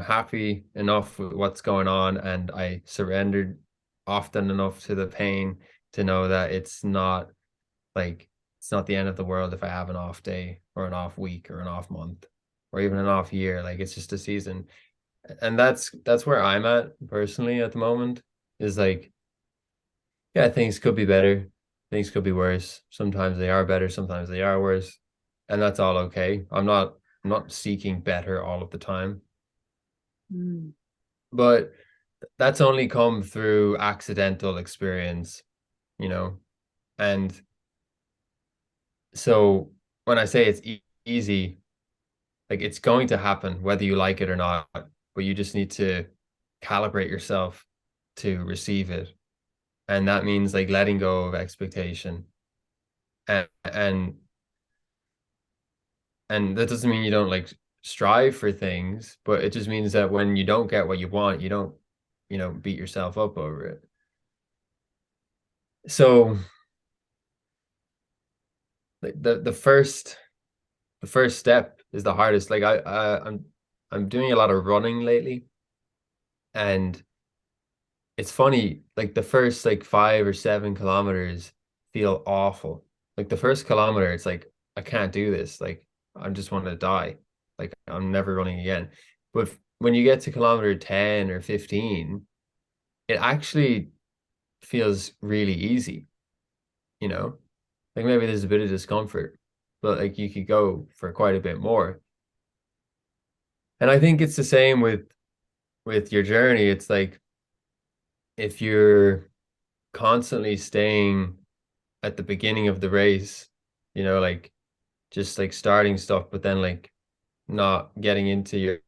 happy enough with what's going on, and I surrendered often enough to the pain to know that like it's not the end of the world if I have an off day or an off week or an off month or even an off year. Like it's just a season. And that's where I'm at personally at the moment, is like, yeah, things could be better, things could be worse. Sometimes they are better, sometimes they are worse. And that's all okay. I'm not seeking better all of the time. Mm. But that's only come through accidental experience, you know. And so when I say it's easy, like it's going to happen whether you like it or not, but you just need to calibrate yourself to receive it. And that means like letting go of expectation. And that doesn't mean you don't like strive for things, but it just means that when you don't get what you want, you don't, beat yourself up over it. So like the first step is the hardest. Like I'm doing a lot of running lately, and it's funny, like the first like 5 or 7 kilometers feel awful. Like the first kilometer, it's like, I can't do this. Like I just want to die. Like I'm never running again. But when you get to kilometer 10 or 15, it actually feels really easy, you know? Like maybe there's a bit of discomfort, but like you could go for quite a bit more. And I think it's the same with your journey. It's like if you're constantly staying at the beginning of the race, like just like starting stuff, but then like not getting into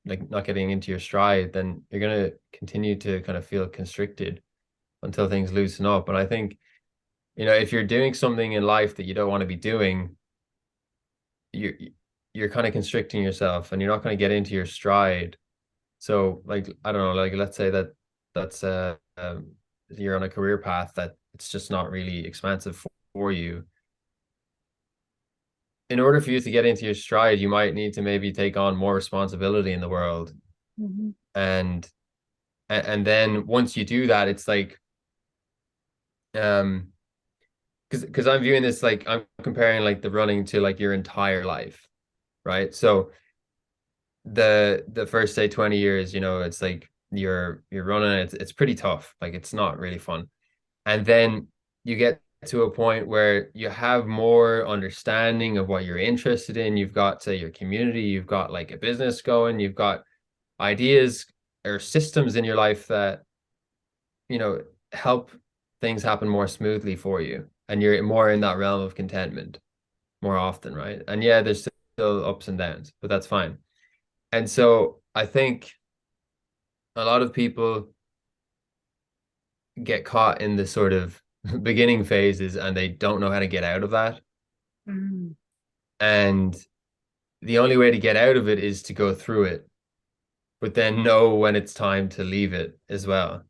not getting into your stride, then you're gonna continue to kind of feel constricted until things loosen up. And I think, if you're doing something in life that you don't want to be doing, you're you're kind of constricting yourself and you're not going to get into your stride. So like, I don't know, like let's say that's you're on a career path that it's just not really expansive for you. In order for you to get into your stride, you might need to maybe take on more responsibility in the world. Mm-hmm. And and then once you do that, it's like, um because I'm viewing this like I'm comparing like the running to like your entire life, right? So the first say 20 years, it's like you're running, it's pretty tough. Like it's not really fun. And then you get to a point where you have more understanding of what you're interested in. You've got, say, your community, you've got like a business going, you've got ideas or systems in your life that, help things happen more smoothly for you. And you're more in that realm of contentment more often, right? And yeah, there's still ups and downs, but that's fine. And so I think a lot of people get caught in the sort of beginning phases and they don't know how to get out of that. Mm. And the only way to get out of it is to go through it, but then know when it's time to leave it as well.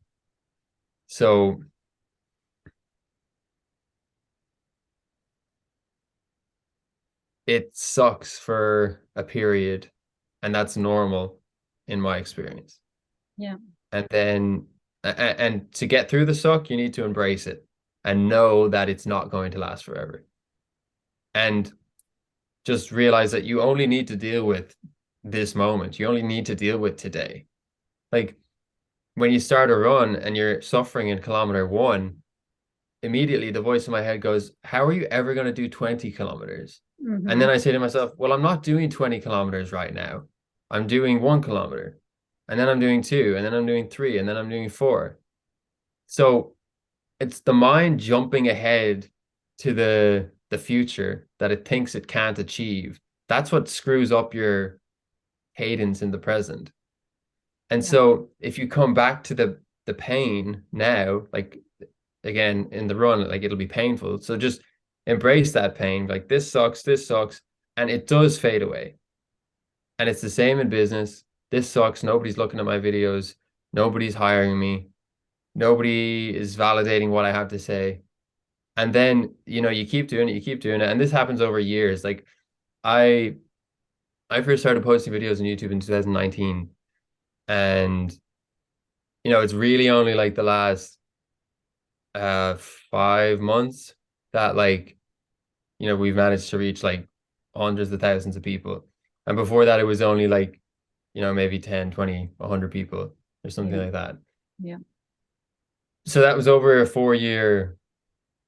So it sucks for a period, and that's normal in my experience. Yeah. And then, and to get through the suck, you need to embrace it and know that it's not going to last forever. And just realize that you only need to deal with this moment. You only need to deal with today. Like when you start a run and you're suffering in kilometer 1, immediately the voice in my head goes, how are you ever going to do 20 kilometers? And Mm-hmm. then I say to myself, well, I'm not doing 20 kilometers right now. I'm doing 1 kilometer, and then I'm doing two, and then I'm doing three, and then I'm doing four. So it's the mind jumping ahead to the future that it thinks it can't achieve. That's what screws up your cadence in the present. And Yeah. so if you come back to the pain now, like again in the run, like it'll be painful. So just embrace that pain. Like this sucks, and it does fade away. And it's the same in business. This sucks. Nobody's looking at my videos. Nobody's hiring me. Nobody is validating what I have to say. And then, you keep doing it, you keep doing it. And this happens over years. Like I I first started posting videos on YouTube in 2019. And it's really only like the last 5 months that like, we've managed to reach like hundreds of thousands of people. And before that it was only like, maybe 10, 20, 100 people or something Yeah. like that. Yeah. So that was over a 4 year,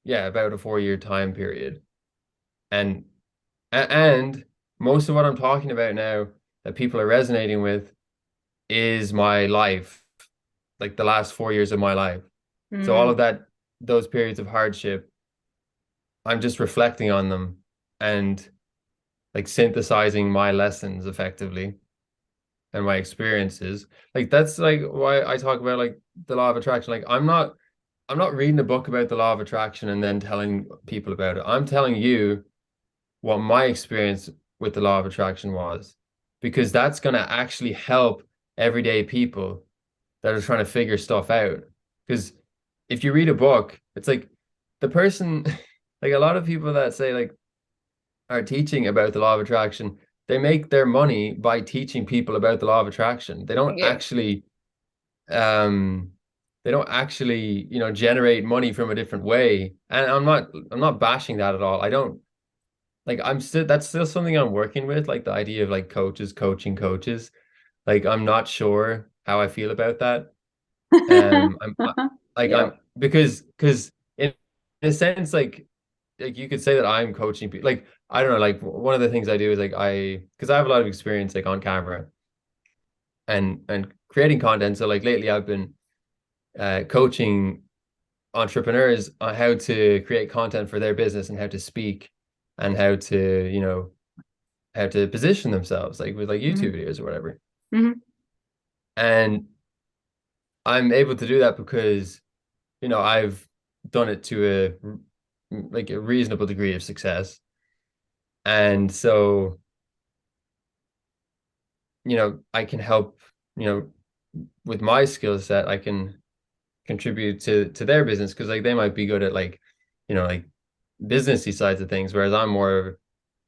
yeah, about a 4 year time period. And and most of what I'm talking about now that people are resonating with is my life, like the last 4 years of my life. So all Mm. of that, those periods of hardship, I'm just reflecting on them and like synthesizing my lessons effectively and my experiences. Like that's like why I talk about like the law of attraction. Like I'm not reading a book about the law of attraction and then telling people about it. I'm telling you what my experience with the law of attraction was, because that's going to actually help everyday people that are trying to figure stuff out. Because if you read a book, it's like the person, like a lot of people that say like are teaching about the law of attraction, they make their money by teaching people about the law of attraction. Yeah. Um they don't actually, generate money from a different way. And I'm not bashing that at all. I don't like I'm still that's still something I'm working with, like the idea of like coaches coaching coaches. Like I'm not sure how I feel about that. Yeah. I'm because in a sense, like you could say that I'm coaching people. Like I don't know, like one of the things I do is like because I have a lot of experience like on camera and creating content. So like lately I've been coaching entrepreneurs on how to create content for their business and how to speak and how to position themselves like with like Mm-hmm. YouTube videos or whatever. Mm-hmm. And I'm able to do that because, I've done it to a reasonable degree of success. And so, I can help, with my skill set, I can contribute to their business because like they might be good at like businessy sides of things, whereas I'm more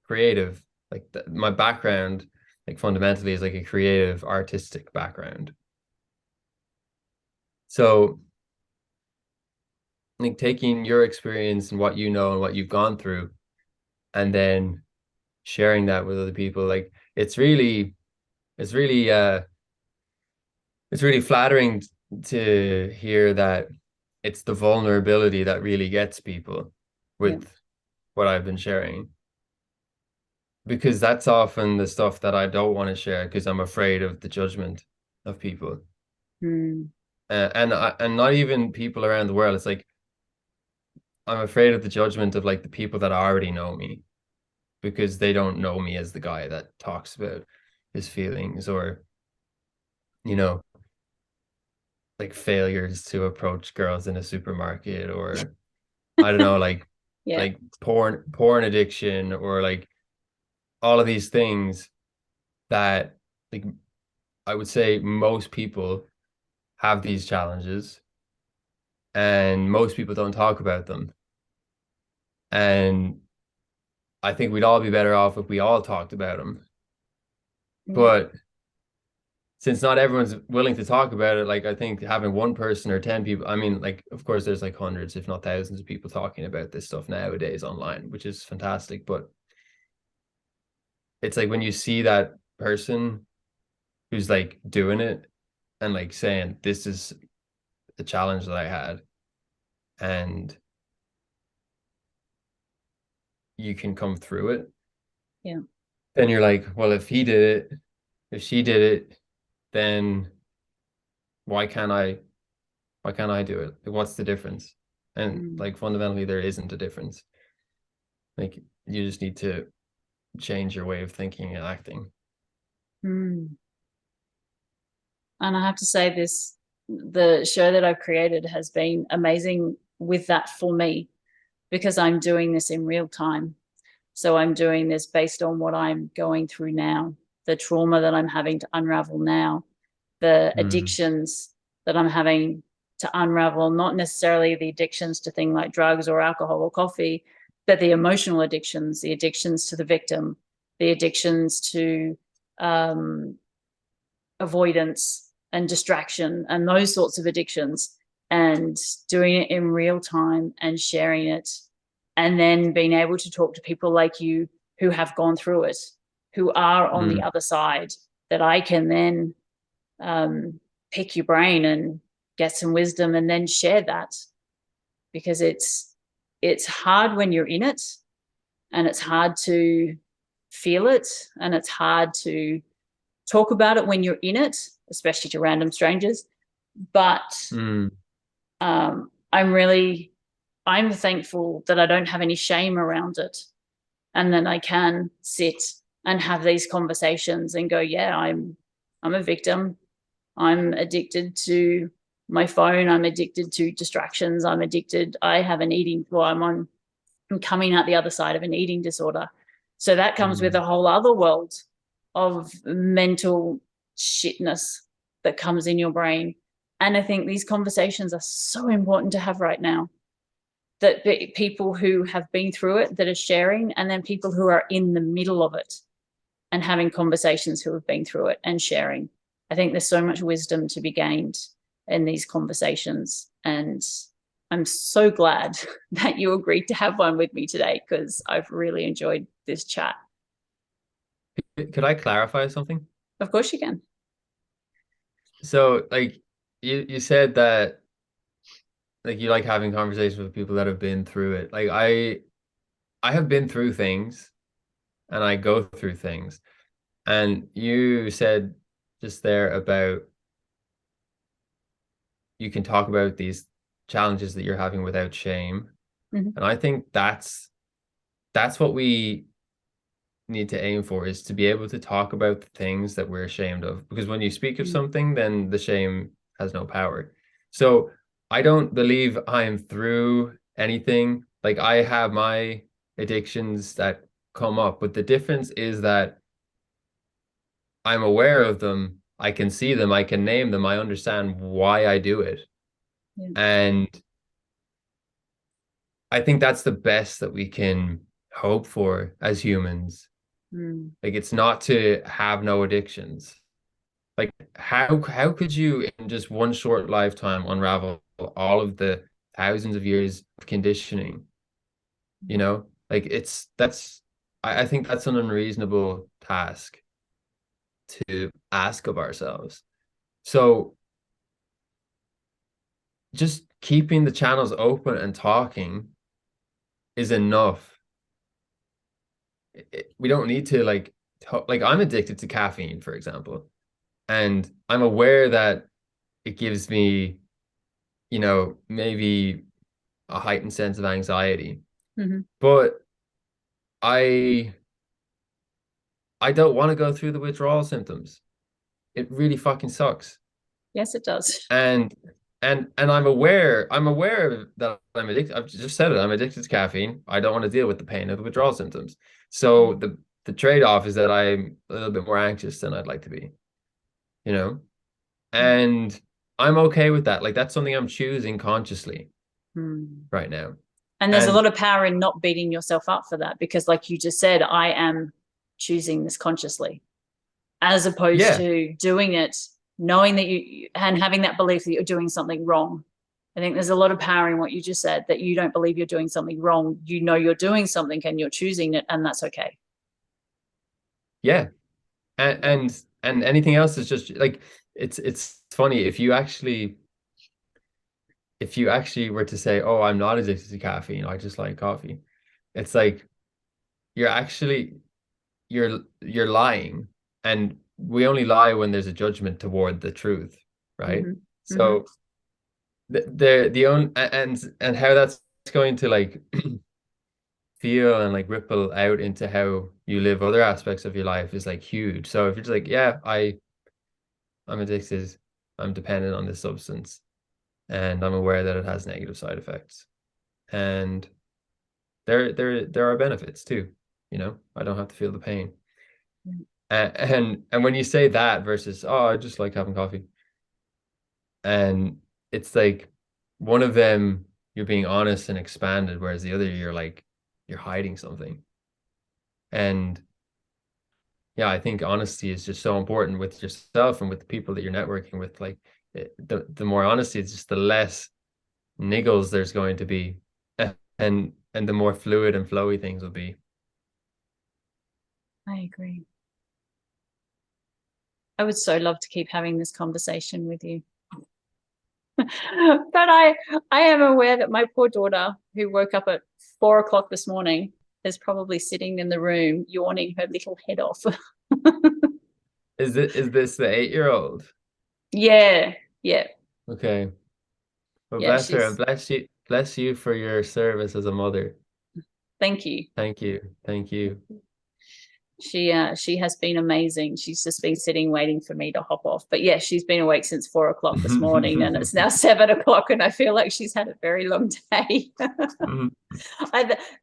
creative. Like my background, like fundamentally is like a creative artistic background. So like taking your experience and what you know and what you've gone through and then sharing that with other people, like it's really it's really flattering to hear that it's the vulnerability that really gets people Yeah. with what I've been sharing, because that's often the stuff that I don't want to share because I'm afraid of the judgment of people. Mm. And not even people around the world. It's like I'm afraid of the judgment of like the people that already know me, because they don't know me as the guy that talks about his feelings or, you know, like failures to approach girls in a supermarket, or I don't know, Yeah. like porn addiction, or like all of these things that like I would say most people have these challenges and most people don't talk about them. And I think we'd all be better off if we all talked about them. Yeah. But since not everyone's willing to talk about it, like I think having one person or 10 people, I mean, like, of course, there's like hundreds, if not thousands of people talking about this stuff nowadays online, which is fantastic. But it's like when you see that person who's like doing it and like saying, this is the challenge that I had. And you can come through it, Yeah. then you're like, well, if he did it, if she did it, then why can't I why can't I do it? Like, what's the difference? And Mm. like fundamentally there isn't a difference. Like you just need to change your way of thinking and acting. Mm. And I have to say this, the show that I've created has been amazing with that for me because I'm doing this in real time. So I'm doing this based on what I'm going through now, the trauma that I'm having to unravel now, the Mm, addictions that I'm having to unravel, not necessarily the addictions to things like drugs or alcohol or coffee, but the emotional addictions, the addictions to the victim, the addictions to um, avoidance and distraction and those sorts of addictions, and doing it in real time and sharing it, and then being able to talk to people like you who have gone through it, who are on the mm, other side, that I can then pick your brain and get some wisdom and then share that, because it's hard when you're in it, and it's hard to feel it, and it's hard to talk about it when you're in it, especially to random strangers. But mm, I'm thankful that I don't have any shame around it, and then I can sit and have these conversations and go, yeah, I'm a victim. I'm addicted to my phone. I'm addicted to distractions. I'm addicted. I have an eating. Well, I'm coming out the other side of an eating disorder. So that comes with mm. a whole other world of mental shitness that comes in your brain. And I think these conversations are so important to have right now, that people who have been through it that are sharing, and then people who are in the middle of it and having conversations who have been through it and sharing. I think there's so much wisdom to be gained in these conversations. And I'm so glad that you agreed to have one with me today, because I've really enjoyed this chat. Could I clarify something? Of course, you can. So like you said that like you like having conversations with people that have been through it. Like I have been through things and I go through things. And you said just there about you can talk about these challenges that you're having without shame. Mm-hmm. And I think that's what we need to aim for, is to be able to talk about the things that we're ashamed of. Because when you speak of Mm-hmm. something, then the shame has no power. So I don't believe I am through anything. Like I have my addictions that come up, but the difference is that I'm aware of them. I can see them. I can name them. I understand why I do it. Yeah. And I think that's the best that we can hope for as humans. Mm. Like it's not to have no addictions. Like how could you in just one short lifetime unravel all of the thousands of years of conditioning? You know, like I think that's an unreasonable task to ask of ourselves. So just keeping the channels open and talking is enough. We don't need to like I'm addicted to caffeine, for example, and I'm aware that it gives me, maybe a heightened sense of anxiety. Mm-hmm. But I I don't want to go through the withdrawal symptoms. It really fucking sucks. Yes, it does. And and I'm aware that I'm addicted. I've just said it. I'm addicted to caffeine. I don't want to deal with the pain of the withdrawal symptoms. So the trade-off is that I'm a little bit more anxious than I'd like to be, you know? And I'm okay with that. Like that's something I'm choosing consciously Mm. right now. And there's a And lot of power in not beating yourself up for that, because, like you just said, I am choosing this consciously, as opposed yeah, to doing it knowing that you and having that belief that you're doing something wrong. I think there's a lot of power in what you just said, that you don't believe you're doing something wrong. You know you're doing something and you're choosing it, and that's okay. yeah. And anything else is just like it's funny if you actually were to say, "Oh, I'm not addicted to caffeine. I just like coffee." It's like you're actually you're lying, and we only lie when there's a judgment toward the truth, right? Mm-hmm. Mm-hmm. So the own and how that's going to like feel and like ripple out into how you live other aspects of your life is like huge. So if you're just like, yeah, I'm addicted, I'm dependent on this substance, and I'm aware that it has negative side effects, and there are benefits too. I don't have to feel the pain. And when you say that versus, oh, I just like having coffee, and it's like one of them you're being honest and expanded, whereas the other you're hiding something. And yeah, I think honesty is just so important with yourself and with the people that you're networking with. Like the more honesty, it's just the less niggles there's going to be, and the more fluid and flowy things will be. I agree. I would so love to keep having this conversation with you. But I am aware that my poor daughter, who woke up at 4 o'clock this morning, is probably sitting in the room yawning her little head off. Is this the 8-year-old? Yeah, yeah, Okay. Well, yeah. bless her and She's bless you for your service as a mother. Thank you. Thank you. Thank you. She has been amazing. She's just been sitting waiting for me to hop off. But yeah, she's been awake since 4 o'clock this morning, and it's now 7 o'clock, and I feel like she's had a very long day.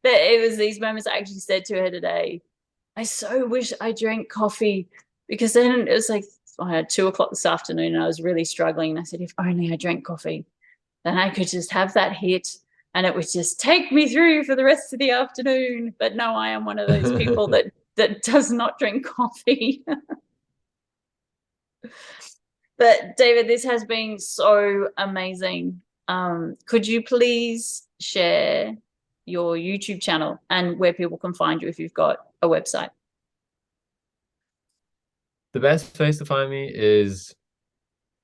It was these moments I actually said to her today, I so wish I drank coffee, because then it was like I had 2 o'clock this afternoon and I was really struggling. And I said, if only I drank coffee, then I could just have that hit and it would just take me through for the rest of the afternoon. But no, I am one of those people that does not drink coffee. But David, this has been so amazing. Could you please share your YouTube channel and where people can find you if you've got a website? The best place to find me is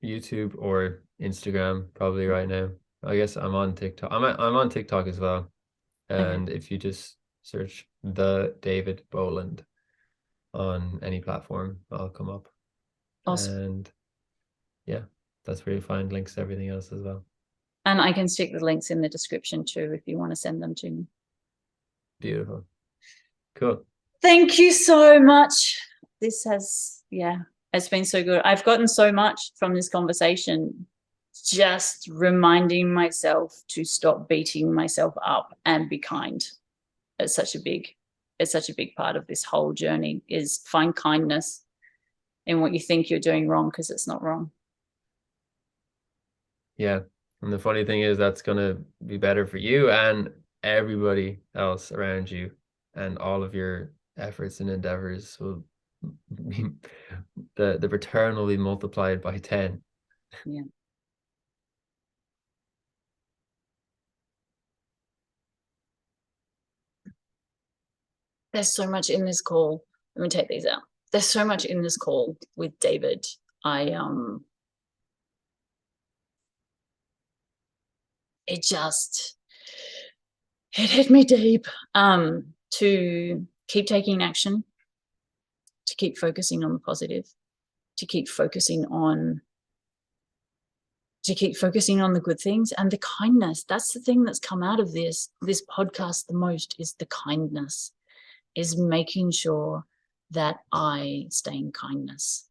YouTube or Instagram, probably right now. I guess I'm on TikTok. I'm on TikTok as well. And Okay. if you just search the David Boland on any platform, I'll come up. Awesome. And yeah, that's where you find links to everything else as well. And I can stick the links in the description too if you want to send them to me. Beautiful. Cool. Thank you so much. This has, yeah, it's been so good. I've gotten so much from this conversation, just reminding myself to stop beating myself up and be kind. It's such a big part of this whole journey, is find kindness in what you think you're doing wrong, because it's not wrong. Yeah. And the funny thing is that's going to be better for you and everybody else around you, and all of your efforts and endeavors will be, the return will be multiplied by 10. Yeah. There's so much in this call. Let me take these out. There's so much in this call with David. It hit me deep. To keep taking action, to keep focusing on the positive, to keep focusing on the good things and the kindness. That's the thing that's come out of this podcast the most, is the kindness, is making sure that I stay in kindness.